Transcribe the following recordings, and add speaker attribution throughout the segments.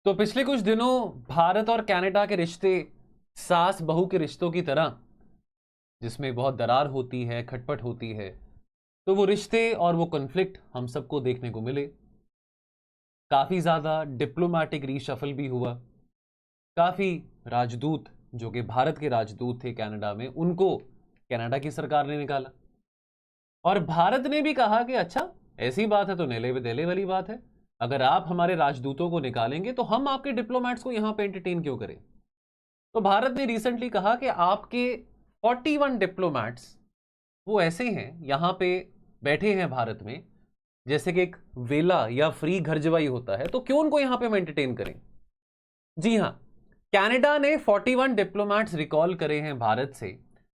Speaker 1: तो पिछले कुछ दिनों भारत और कनाडा के रिश्ते सास बहू के रिश्तों की तरह, जिसमें बहुत दरार होती है, खटपट होती है, तो वो रिश्ते और वो कॉन्फ्लिक्ट हम सबको देखने को मिले। काफ़ी ज़्यादा डिप्लोमेटिक रीशफल भी हुआ। काफ़ी राजदूत जो कि भारत के राजदूत थे कनाडा में, उनको कनाडा की सरकार ने निकाला। और भारत ने भी कहा कि अच्छा, ऐसी बात है तो नेले बेदेले वाली बात है। अगर आप हमारे राजदूतों को निकालेंगे तो हम आपके डिप्लोमेट्स को यहां पे एंटरटेन क्यों करें। तो भारत ने रिसेंटली कहा कि आपके 41 डिप्लोमेट्स वो ऐसे हैं यहां पे बैठे हैं भारत में, जैसे कि एक वेला या फ्री घर जवाई होता है, तो क्यों उनको यहां पे हम एंटरटेन करें। जी हां, कनाडा ने 41 डिप्लोमेट्स रिकॉल करे हैं भारत से।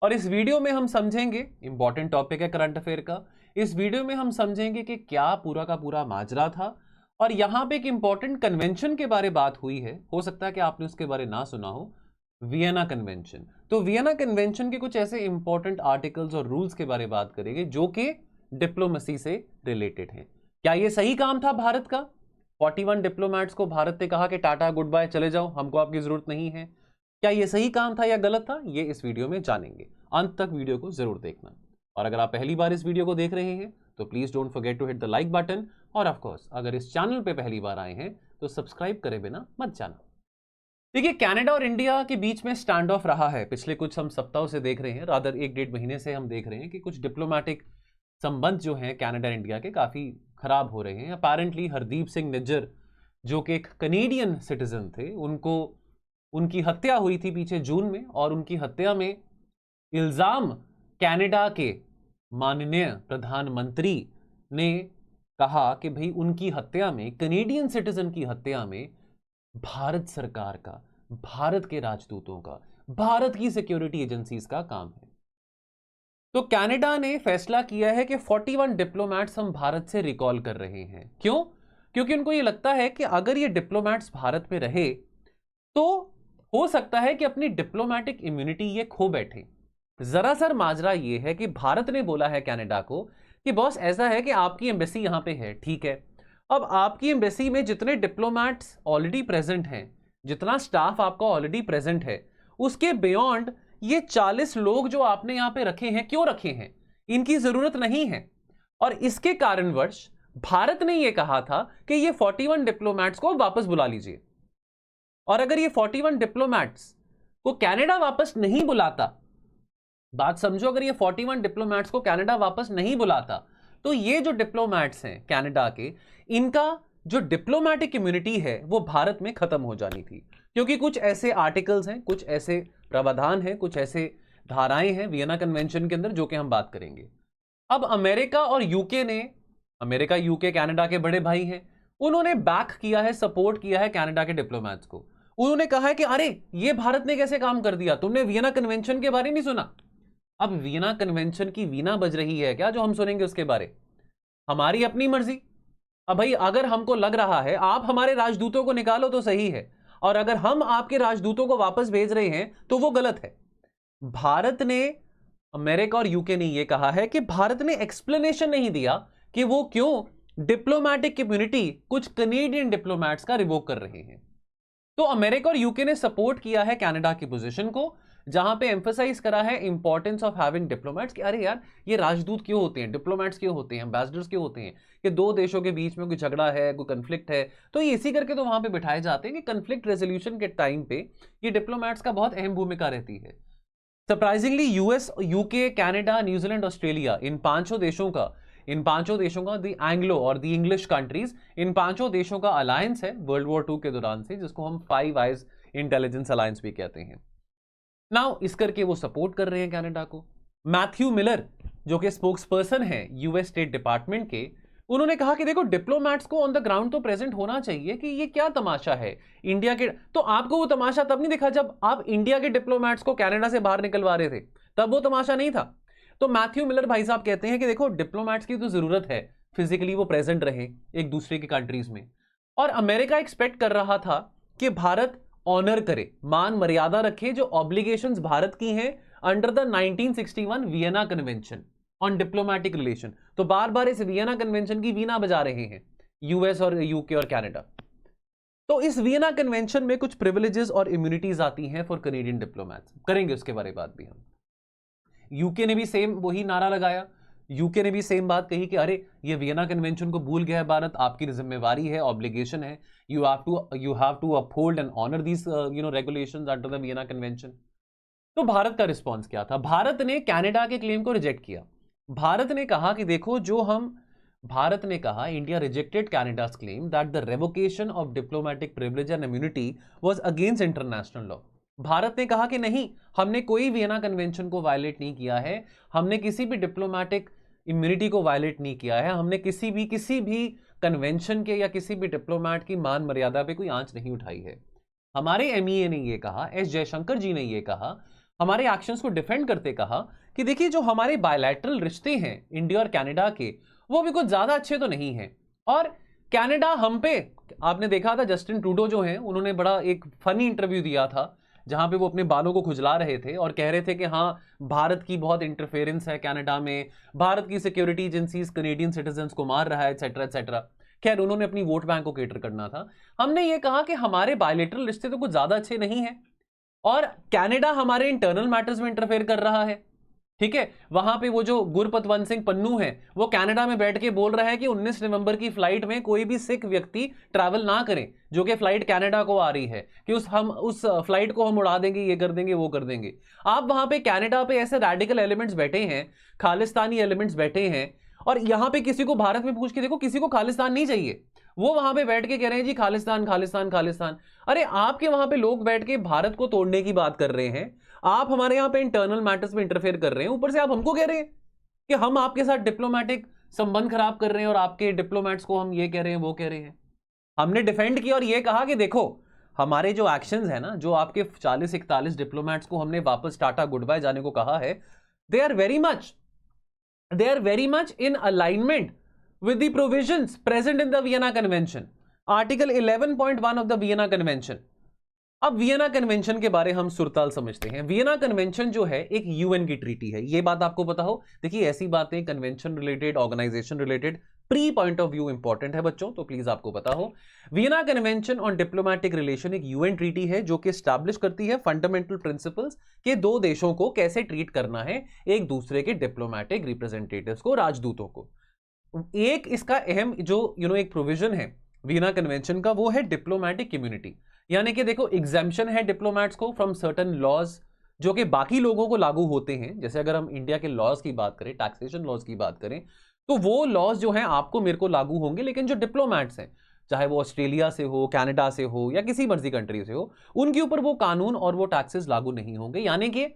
Speaker 1: और इस वीडियो में हम समझेंगे, इंपॉर्टेंट टॉपिक है करंट अफेयर का, इस वीडियो में हम समझेंगे कि क्या पूरा का पूरा माजरा था। और यहां पे एक इंपॉर्टेंट कन्वेंशन के बारे बात हुई है, हो सकता है कि आपने उसके बारे ना सुना हो, वियना कन्वेंशन। तो वियना कन्वेंशन के कुछ ऐसे इंपॉर्टेंट आर्टिकल्स और रूल्स के बारे बात करेंगे जो कि डिप्लोमेसी से रिलेटेड हैं। क्या यह सही काम था भारत का? 41 डिप्लोमेट्स को भारत ने कहा कि टाटा गुड बाय, चले जाओ, हमको आपकी जरूरत नहीं है। क्या यह सही काम था या गलत था, ये इस वीडियो में जानेंगे। अंत तक वीडियो को जरूर देखना। और अगर आप पहली बार इस वीडियो को देख रहे हैं तो please don't forget to hit the like button. और ऑफ कोर्स अगर इस चैनल पे पहली बार आए हैं तो सब्सक्राइब करे बिना मत जाना। देखिए, कनाडा और इंडिया के बीच में स्टैंड ऑफ रहा है पिछले कुछ हम सप्ताहों से देख रहे हैं, रादर एक डेढ़ महीने से हम देख रहे हैं कि कुछ डिप्लोमेटिक संबंध जो हैं कनाडा इंडिया के काफी खराब हो रहे हैं। अपेरेंटली हरदीप सिंह निज्जर जो कि एक कनेडियन सिटीजन थे, उनको उनकी हत्या हुई थी पीछे जून में, और उनकी हत्या में इल्जाम कनाडा के माननीय प्रधानमंत्री ने कहा कि भाई उनकी हत्या में, कनेडियन सिटीजन की हत्या में भारत सरकार का, भारत के राजदूतों का, भारत की सिक्योरिटी एजेंसीज का काम है। तो कनाडा ने फैसला किया है कि 41 डिप्लोमेट्स हम भारत से रिकॉल कर रहे हैं। क्यों? क्योंकि उनको यह लगता है कि अगर ये डिप्लोमेट्स भारत में रहे तो हो सकता है कि अपनी डिप्लोमेटिक इम्यूनिटी ये खो बैठे। जरा सर माजरा ये है कि भारत ने बोला है कनाडा को कि बॉस ऐसा है कि आपकी एम्बेसी यहां पे है, ठीक है, अब आपकी एम्बेसी में जितने डिप्लोमेट्स ऑलरेडी प्रेजेंट हैं, जितना स्टाफ आपका ऑलरेडी प्रेजेंट है, उसके बियॉन्ड ये 40 लोग जो आपने यहां पे रखे हैं, क्यों रखे हैं? इनकी जरूरत नहीं है। और इसके कारणवश भारत ने यह कहा था कि ये 41 डिप्लोमेट्स को वापस बुला लीजिए। और अगर ये 41 डिप्लोमेट्स को कनाडा वापस नहीं बुलाता, बात समझो, अगर ये 41 डिप्लोमेट्स को कनाडा वापस नहीं बुलाता तो ये जो डिप्लोमेट्स हैं कनाडा के, इनका जो डिप्लोमेटिक इम्यूनिटी है वो भारत में खत्म हो जानी थी। क्योंकि कुछ ऐसे आर्टिकल्स हैं, कुछ ऐसे प्रावधान हैं, कुछ ऐसे धाराएं हैं वियना कन्वेंशन के अंदर जो कि हम बात करेंगे। अब अमेरिका और यूके ने, अमेरिका यूके कनाडा के बड़े भाई हैं, उन्होंने बैक किया है, सपोर्ट किया है कनाडा के डिप्लोमेट्स को। उन्होंने कहा है कि अरे ये भारत ने कैसे काम कर दिया, तुमने वियना कन्वेंशन के बारे नहीं सुना? अब वियना कन्वेंशन की वीणा बज रही है क्या जो हम सुनेंगे उसके बारे? हमारी अपनी मर्जी। अब भाई अगर हमको लग रहा है आप हमारे राजदूतों को निकालो तो सही है, और अगर हम आपके राजदूतों को वापस भेज रहे हैं तो वो गलत है। भारत ने, अमेरिका और यूके ने यह कहा है कि भारत ने एक्सप्लेनेशन नहीं दिया कि वो क्यों डिप्लोमेटिक इम्यूनिटी कुछ कनेडियन डिप्लोमेट्स का रिवोक कर रहे हैं। तो अमेरिका और यूके ने सपोर्ट किया है कनाडा की पोजीशन को, जहां पे एम्फसाइज करा है इंपॉर्टेंस ऑफ हैविंग डिप्लोमेट्स कि अरे यार ये राजदूत क्यों होते हैं, डिप्लोमेट्स क्यों होते हैं, एम्बेसडर्स क्यों होते हैं, कि दो देशों के बीच में कोई झगड़ा है, कोई कंफ्लिक्ट है, तो ये इसी करके तो वहां पे बिठाए जाते हैं कि कंफ्लिक्ट रेजोल्यूशन के टाइम पे ये डिप्लोमेट्स का बहुत अहम भूमिका रहती है। Surprisingly US, UK, Canada, New Zealand, Australia, इन पांचों देशों का द एंग्लो और द इंग्लिश कंट्रीज, इन पांचों देशों का अलायंस है वर्ल्ड वॉर 2 के दौरान से, जिसको हम फाइव आइज इंटेलिजेंस अलायंस भी कहते हैं। नाउ इस करके वो सपोर्ट कर रहे हैं कनाडा को। मैथ्यू मिलर जो कि स्पोक्स पर्सन है यूएस स्टेट डिपार्टमेंट के, उन्होंने कहा कि देखो डिप्लोमेट्स को ऑन द ग्राउंड तो प्रेजेंट होना चाहिए, कि ये क्या तमाशा है इंडिया के। तो आपको वो तमाशा तब नहीं दिखा जब आप इंडिया के डिप्लोमेट्स को कनाडा से बाहर निकलवा रहे थे, तब वो तमाशा नहीं था। तो मैथ्यू मिलर भाई साहब कहते हैं कि देखो डिप्लोमेट्स की तो जरूरत है, फिजिकली वो प्रेजेंट रहे एक दूसरे की कंट्रीज में। और अमेरिका एक्सपेक्ट कर रहा था कि भारत ऑनर करे, मान मर्यादा रखे जो ऑब्लिगेशंस भारत की हैं under the 1961 Vienna Convention on diplomatic relation. तो बार बार इस वियना कन्वेंशन की वीणा बजा रहे हैं यूएस और यूके और कनाडा। तो इस वियना कन्वेंशन में कुछ प्रिविलेजेस और इम्यूनिटीज आती हैं फॉर कनेडियन डिप्लोमैट्स, करेंगे उसके बारे में बात भी हम। यूके ने भी सेम वही नारा लगाया, यूके ने भी सेम बात कही कि अरे ये वियना कन्वेंशन को भूल गया है भारत, आपकी जिम्मेवारी है, ऑब्लिगेशन है, you have to uphold and honour these regulations under the Vienna Convention. तो भारत का रिस्पॉन्स क्या था? भारत ने कनाडा के क्लेम को रिजेक्ट किया। भारत ने कहा कि देखो भारत ने कहा, India rejected Canada's claim that the revocation of diplomatic privilege and immunity was against international law. Bharat ने कहा कि नहीं, हमने कोई वियना कन्वेंशन को वायलेट नहीं किया है, हमने किसी भी डिप्लोमेटिक इम्यूनिटी को वायलेट नहीं किया है, हमने किसी भी कन्वेंशन के या किसी भी डिप्लोमेट की मान मर्यादा पे कोई आंच नहीं उठाई है। हमारे एमईए ने ये कहा, एस जयशंकर जी ने ये कहा, हमारे एक्शंस को डिफेंड करते कहा कि देखिए जो हमारे बायलैटरल रिश्ते हैं इंडिया और कनाडा के, वो भी कुछ ज्यादा अच्छे तो नहीं हैं। और कनाडा हम पे, आपने देखा था जस्टिन ट्रूडो जो हैं, उन्होंने बड़ा एक फनी इंटरव्यू दिया था जहां पे वो अपने बालों को खुजला रहे थे और कह रहे थे कि हाँ भारत की बहुत इंटरफेरेंस है कनाडा में, भारत की सिक्योरिटी एजेंसीज कनेडियन सिटीजन्स को मार रहा है, एटसेट्रा एटसेट्रा। खैर उन्होंने अपनी वोट बैंक को केटर करना था। हमने ये कहा कि हमारे बायलैटरल रिश्ते तो कुछ ज्यादा अच्छे नहीं है और कनाडा हमारे इंटरनल मैटर्स में इंटरफेयर कर रहा है, ठीक है। वहां पे वो जो गुरपतवंत सिंह पन्नू है, वो कनाडा में बैठ के बोल रहा है कि 19 नवंबर की फ्लाइट में कोई भी सिख व्यक्ति ट्रैवल ना करें, जो कि फ्लाइट कनाडा को आ रही है, कि उस फ्लाइट को हम उड़ा देंगे, ये कर देंगे, वो कर देंगे। आप वहां पे कनाडा पे ऐसे रैडिकल एलिमेंट्स बैठे हैं, खालिस्तानी एलिमेंट्स बैठे हैं, और यहां पे किसी को भारत में पूछ के देखो, किसी को खालिस्तान नहीं चाहिए, वो वहां पे बैठ के कह रहे हैं जी खालिस्तान खालिस्तान खालिस्तान। अरे आपके वहां पे लोग बैठ के भारत को तोड़ने की बात कर रहे हैं, आप हमारे यहाँ पे इंटरनल मैटर्स में इंटरफेयर कर रहे हैं, ऊपर से आप हमको कह रहे हैं कि हम आपके साथ डिप्लोमेटिक संबंध खराब कर रहे हैं और आपके डिप्लोमेट्स को हम ये कह रहे हैं, वो कह रहे हैं। हमने डिफेंड किया और ये कहा कि देखो हमारे जो एक्शंस है ना, जो आपके 40-41 डिप्लोमेट्स को हमने वापस टाटा गुड बाय जाने को कहा है, they are very much in alignment with the provisions present in the Vienna Convention, Article 11.1 of the Vienna Convention। अब वियना कन्वेंशन के बारे हम सुरताल समझते हैं। वियना कन्वेंशन जो है एक यूएन की ट्रीटी है, ये बात आपको पता हो। देखिए ऐसी बातें convention related, organisation related, pre point of view important है बच्चों, तो प्लीज आपको पता हो। Vienna Convention on diplomatic relation एक यूएन ट्रीटी है जो कि स्टैब्लिश करती है फंडामेंटल प्रिंसिपल्स कि दो देशों को कैसे ट्रीट करना है एक दूसरे के डिप्लोमेटिक रिप्रेजेंटेटिव्स को, राजदूतों को। एक इसका अहम जो एक प्रोविजन है वियना कन्वेंशन का, वो है डिप्लोमेटिक इम्यूनिटी। यानी कि देखो एग्जेम्पशन है डिप्लोमेट्स को फ्रॉम सर्टेन लॉज जो कि बाकी लोगों को लागू होते हैं। जैसे अगर हम इंडिया के लॉज की बात करें, टैक्सेशन लॉज की बात करें, तो वो लॉज जो हैं आपको मेरे को लागू होंगे, लेकिन जो डिप्लोमेट्स हैं, चाहे वो ऑस्ट्रेलिया से हो, कनाडा से हो या किसी मर्जी कंट्री से हो, उनके ऊपर वो कानून और वो टैक्सेस लागू नहीं होंगे। यानी कि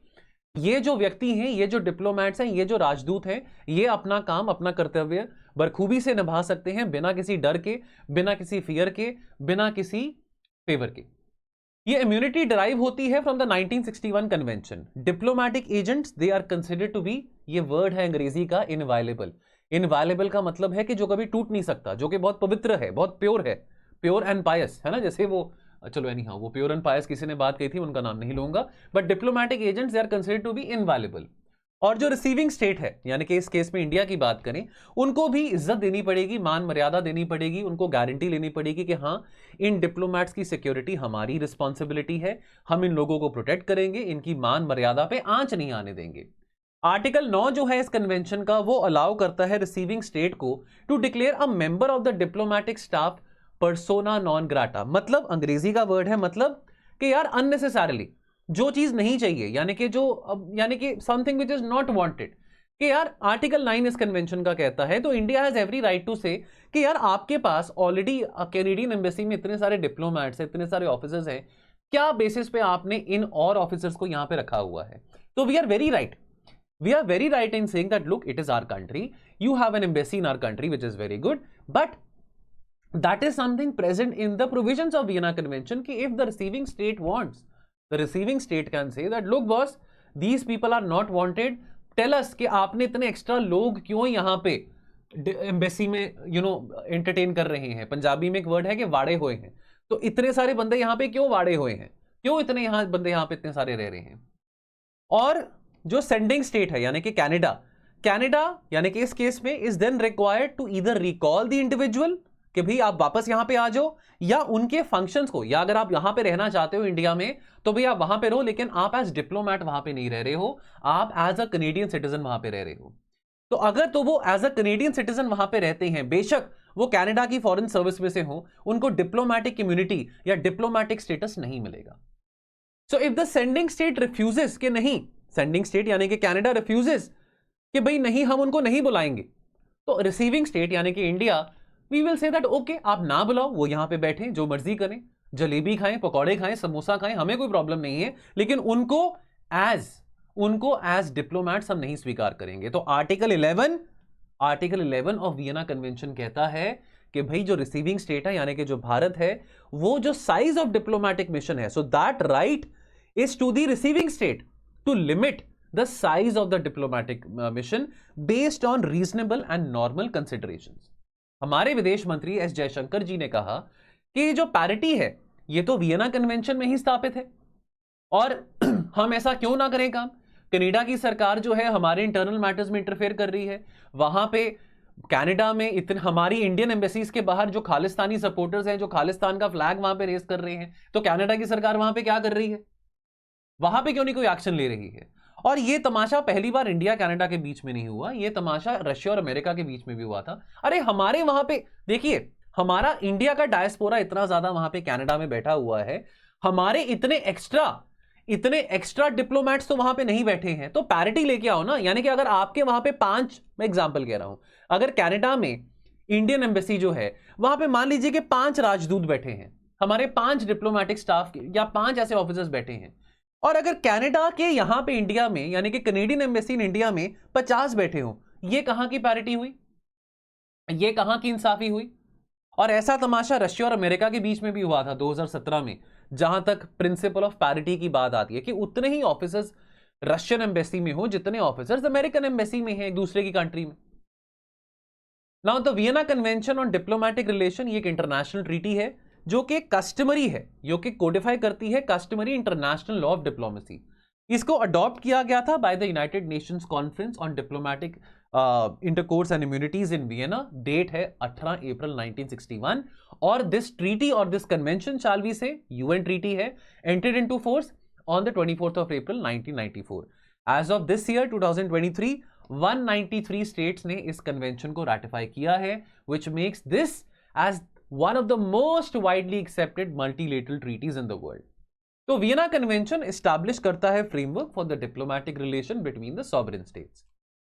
Speaker 1: ये जो व्यक्ति हैं, ये जो डिप्लोमेट्स हैं, ये जो राजदूत हैं, ये अपना काम, अपना कर्तव्य बखूबी से निभा सकते हैं बिना किसी डर के, बिना किसी फियर के, बिना किसी फेवर के। ये इम्यूनिटी डिराइव होती है from the 1961 convention. Diplomatic agents they are considered to be, ये वर्ड है अंग्रेजी का इनवायलेबल। इनवायलेबल का मतलब है कि जो कभी टूट नहीं सकता, जो कि बहुत पवित्र है, बहुत प्योर है, प्योर एंड पायस है ना। जैसे वो चलो एनी हाउ, वो प्योर एंड पायस किसी ने बात कही थी, उनका नाम नहीं लूंगा, but diplomatic agents they are considered to be inviolable. और जो रिसीविंग स्टेट है, यानी कि इस केस में इंडिया की बात करें, उनको भी इज्जत देनी पड़ेगी, मान मर्यादा देनी पड़ेगी, उनको गारंटी लेनी पड़ेगी कि हाँ इन डिप्लोमेट्स की सिक्योरिटी हमारी रिस्पॉन्सिबिलिटी है, हम इन लोगों को प्रोटेक्ट करेंगे, इनकी मान मर्यादा पे आंच नहीं आने देंगे। आर्टिकल 9 जो है इस कन्वेंशन का, वो अलाउ करता है रिसीविंग स्टेट को to declare a member of the diplomatic staff persona non grata. मतलब अंग्रेजी का वर्ड है, मतलब कि यार अननेसेसरली जो चीज नहीं चाहिए, यानी कि something which is not wanted, कि यार आर्टिकल 9 इस कन्वेंशन का कहता है, तो India has every right to say कि यार आपके पास ऑलरेडी कैनेडियन एम्बेसी में इतने सारे डिप्लोमेट्स हैं, इतने सारे ऑफिसर्स हैं, क्या बेसिस पे आपने इन और ऑफिसर्स को यहां पे रखा हुआ है। तो we are very right in saying that look, it is our country, you have an embassy in our country which is very good, but that is something present in the provisions of Vienna Convention कि if the receiving state wants, the receiving state can say that look boss, these people are not wanted, tell us कि आपने इतने extra लोग क्यों यहाँ पे embassy में entertain कर रहे हैं। पंजाबी में एक वर्ड है कि वाड़े हुए हैं, तो इतने सारे बंदे यहाँ पे क्यों वाड़े हुए हैं, क्यों इतने बंदे यहाँ पे इतने सारे रह रहे हैं। और जो सेंडिंग स्टेट है यानी कि कनाडा यानी कि इस केस में is then required to either recall the individual कि भाई आप वापस यहां पे आ जाओ, या उनके फंक्शंस को, या अगर आप यहां पे रहना चाहते हो इंडिया में तो भाई आप वहां पे रहो, लेकिन आप एज डिप्लोमैट वहां पे नहीं रह रहे हो, आप एज अ कनेडियन सिटीजन वहां पे रह रहे हो। तो अगर तो वो एज अ कनेडियन सिटीजन वहां पे रहते हैं, बेशक वो कनाडा की फॉरेन सर्विस में से हो, उनको डिप्लोमैटिक इम्यूनिटी या डिप्लोमैटिक स्टेटस नहीं मिलेगा। So if the sending state refuses कि नहीं, सेंडिंग स्टेट यानी कि कनाडा रिफ्यूजेस कि भाई नहीं हम उनको नहीं बुलाएंगे, तो रिसीविंग स्टेट यानी कि India, we will say that okay आप ना बुलाओ, वो यहां पे बैठे जो मर्जी करें, जलेबी खाएं, पकौड़े खाएं, समोसा खाएं, हमें कोई प्रॉब्लम नहीं है, लेकिन उनको एज डिप्लोमैट्स हम नहीं स्वीकार करेंगे। तो आर्टिकल 11 ऑफ वियना कन्वेंशन कहता है कि भाई जो रिसीविंग स्टेट है यानी कि जो भारत है, वो जो साइज ऑफ डिप्लोमैटिक मिशन है, so that right is to the receiving state to limit the size of the diplomatic mission based on reasonable and normal considerations. हमारे विदेश मंत्री एस जयशंकर जी ने कहा कि जो पैरिटी है ये तो वियना कन्वेंशन में ही स्थापित है, और हम ऐसा क्यों ना करें काम। कनाडा की सरकार जो है हमारे इंटरनल मैटर्स में इंटरफेयर कर रही है, वहां पे कनाडा में इतने हमारी इंडियन एम्बेसीज के बाहर जो खालिस्तानी सपोर्टर्स हैं, जो खालिस्तान का फ्लैग वहां पे रेस कर रहे हैं, तो कनाडा की सरकार वहां पे क्या कर रही है, वहां पे क्यों नहीं कोई एक्शन ले रही है। और ये तमाशा पहली बार इंडिया कनाडा के बीच में नहीं हुआ, ये तमाशा रशिया और अमेरिका के बीच में भी हुआ था। अरे हमारे वहां पे देखिए, हमारा इंडिया का डायस्पोरा इतना ज्यादा वहां पे कनाडा में बैठा हुआ है, हमारे इतने एक्स्ट्रा डिप्लोमैट्स तो वहां पे नहीं बैठे हैं, तो पैरिटी लेके आओ ना। यानी कि अगर आपके वहां पे 5, मैं एग्जांपल कह रहा हूं, अगर कनाडा में इंडियन एम्बेसी जो है वहां पे मान लीजिए कि 5 राजदूत बैठे हैं, हमारे 5 डिप्लोमैटिक स्टाफ या 5 ऐसे ऑफिसर्स बैठे हैं, और अगर कनाडा के यहां पे इंडिया में यानी कि कनेडियन एम्बेसी इन इंडिया में 50 बैठे हो, ये कहां की पैरिटी हुई, ये कहां की इंसाफी हुई। और ऐसा तमाशा रशिया और अमेरिका के बीच में भी हुआ था 2017 में, जहां तक प्रिंसिपल ऑफ पैरिटी की बात आती है कि उतने ही ऑफिसर्स रशियन एम्बेसी में हो जितने ऑफिसर्स अमेरिकन एम्बेसी में हैं एक दूसरे की कंट्री में। Now the Vienna Convention on diplomatic relation, ये एक इंटरनेशनल ट्रीटी है जो कि कस्टमरी है, जो कि कोडिफाई करती है customary international law of diplomacy. इसको अडॉप्ट किया गया था by the United Nations conference on diplomatic intercourse and immunities in Vienna. Date है 18 अप्रैल 1961, और दिस ट्रीटी और this convention shall we say UN treaty है, entered into force on the 24th of April 1994। As of this year 2023 193 states ने इस convention को ratify किया है, which makes this as one of the most widely accepted multilateral treaties in the world. तो Vienna convention establish करता है framework for the diplomatic relation between the sovereign states,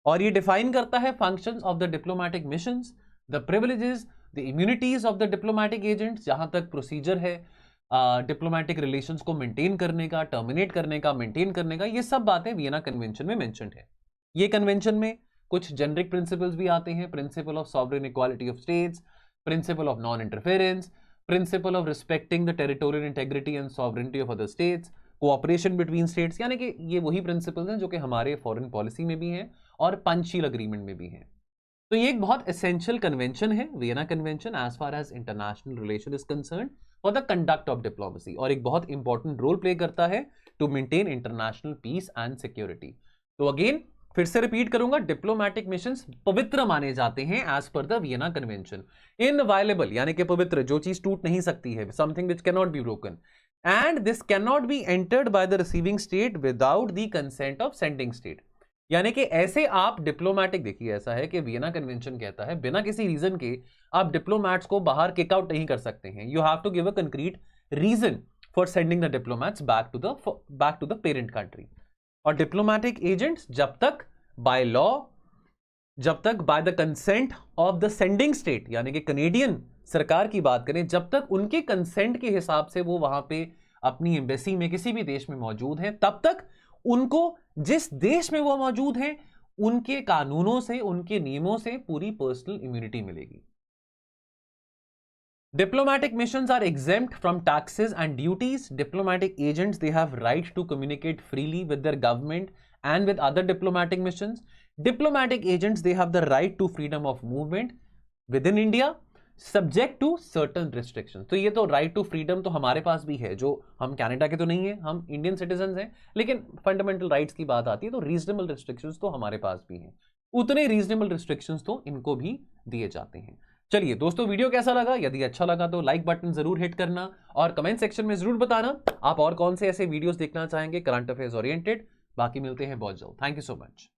Speaker 1: और ये डिफाइन करता है functions of the diplomatic missions, the privileges, the immunities of the diplomatic agents, जहां तक procedure है डिप्लोमैटिक रिलेशंस को मेंटेन करने का, टर्मिनेट करने का, मेंटेन करने का, ये सब बातें वियना कन्वेंशन में मेंशन्ड है। ये कन्वेंशन में कुछ जेनरिक प्रिंसिपल्स भी आते हैं, principle of sovereign equality of states, principle of non interference, principle of respecting the territorial integrity and sovereignty of other states, cooperation between states, यानी कि ये वही प्रिंसिपल्स हैं जो कि हमारे फॉरेन पॉलिसी में भी हैं और पंचशील अग्रीमेंट में भी हैं। तो ये एक बहुत एसेंशियल कन्वेंशन है Vienna convention as far as international relation is concern for the conduct of diplomacy, और एक बहुत इंपॉर्टेंट रोल प्ले करता है to maintain international peace and security. तो अगेन फिर से रिपीट करूंगा, डिप्लोमैटिक मिशंस पवित्र माने जाते हैं as per the Vienna convention. Inviolable यानी कि पवित्र, जो चीज टूट नहीं सकती है, something which can not be broken, and this can not be entered by the receiving state without the consent of sending state. यानी कि ऐसे आप डिप्लोमैटिक, देखिए ऐसा है कि वियना कन्वेंशन कहता है बिना किसी रीजन के आप डिप्लोमैट्स को बाहर किक आउट नहीं कर सकते हैं, you have to give a concrete reason for sending the diplomats back to the parent country. और डिप्लोमैटिक एजेंट्स जब तक बाय लॉ, जब तक by the consent of the sending state यानी कि कनेडियन सरकार की बात करें, जब तक उनके कंसेंट के हिसाब से वो वहां पे अपनी एम्बेसी में किसी भी देश में मौजूद हैं, तब तक उनको जिस देश में वो मौजूद हैं उनके कानूनों से, उनके नियमों से पूरी पर्सनल इम्यूनिटी मिलेगी। Diplomatic missions are exempt from taxes and duties. Diplomatic agents, they have right to communicate freely with their government and with other diplomatic missions. Diplomatic agents, they have the right to freedom of movement within India, subject to certain restrictions. तो ये तो right to freedom तो हमारे पास भी है, जो हम Canada के तो नहीं है, हम इंडियन सिटीजन हैं, लेकिन फंडामेंटल राइट्स की बात आती है तो रीजनेबल रिस्ट्रिक्शंस तो हमारे पास भी हैं, उतने रीजनेबल रिस्ट्रिक्शंस तो इनको भी दिए जाते हैं। चलिए दोस्तों, वीडियो कैसा लगा? यदि अच्छा लगा तो लाइक बटन जरूर हिट करना और कमेंट सेक्शन में जरूर बताना आप और कौन से ऐसे वीडियोस देखना चाहेंगे करंट अफेयर्स ओरिएंटेड। बाकी मिलते हैं बहुत जल्द। Thank you so much.